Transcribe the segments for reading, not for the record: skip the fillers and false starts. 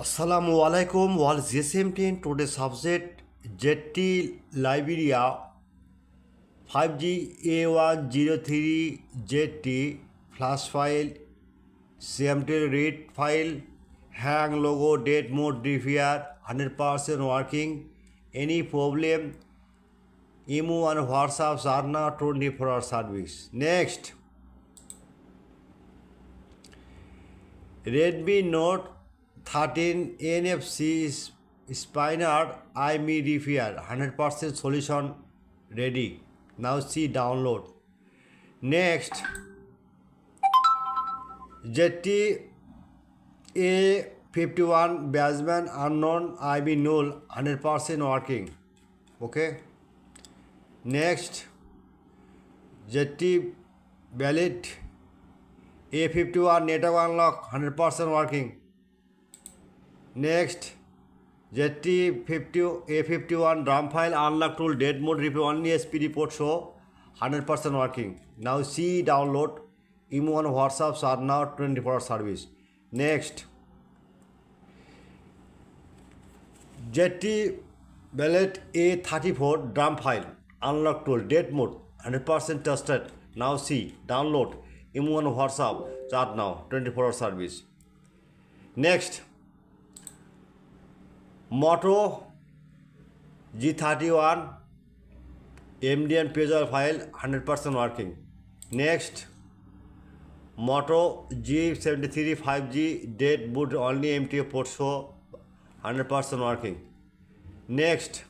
Assalamu alaikum. Wal GSM10 today subject ZTE Liberia 5G A103 ZTE flash file CMT read file hang logo date mode repair 100% working. Any problem? Email and WhatsApp are now 24-hour service. Next, Redmi Note 13 NFC spinner IME repair 100% solution ready. Now see download. Next, ZTE A51 batsman unknown IB null 100% working. Okay. Next, ZTE valid A51 network unlock 100% working. Next, ZTE A51 drum file unlock tool dead mode repair only SP report show 100% working. Now see download. Email and WhatsApps are now 24-hour service. Next, ZTE valid A34 drum file unlock tool dead mode 100% tested. Now see download. Email and WhatsApp chat now 24-hour service. Next, Moto G31 MDN pager file 100% working. Next, Moto G73 5G dead boot only MTA port show 100% working. Next,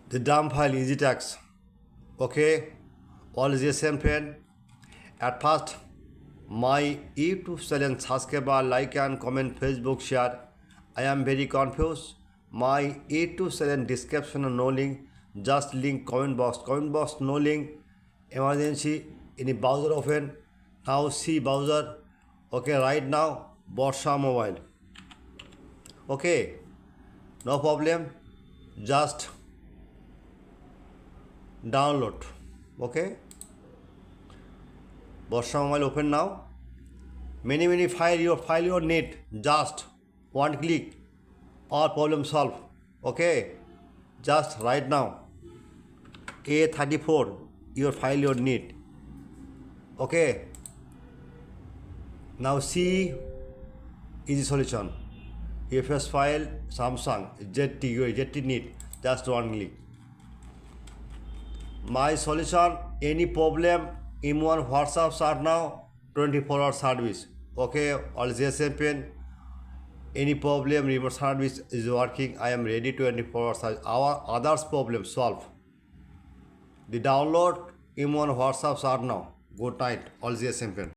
the dump file easy tax. Okay, all is the same friend. At first, my YouTube channel subscriber, like and comment, Facebook share. I am very confused. My YouTube channel description no link, just link comment box. Comment box no link. Emergency any browser open. Now see browser. Okay, right now Borsha Mobile. Okay, no problem. Just download. Okay. Borsha Mobile open now. Many file your need. Just one click. All problem solved. Okay. Just right now. A34 your file your need. Okay. Now see easy solution. FS file Samsung ZTE your ZTE need. Just one click. My solution any problem email and WhatsApps are now 24-hour service. Okay, all GSM pen. Any problem remote service is working. I am ready 24-hour service. Our others problem solve. The download email and WhatsApps are now. Good night, all GSM pen.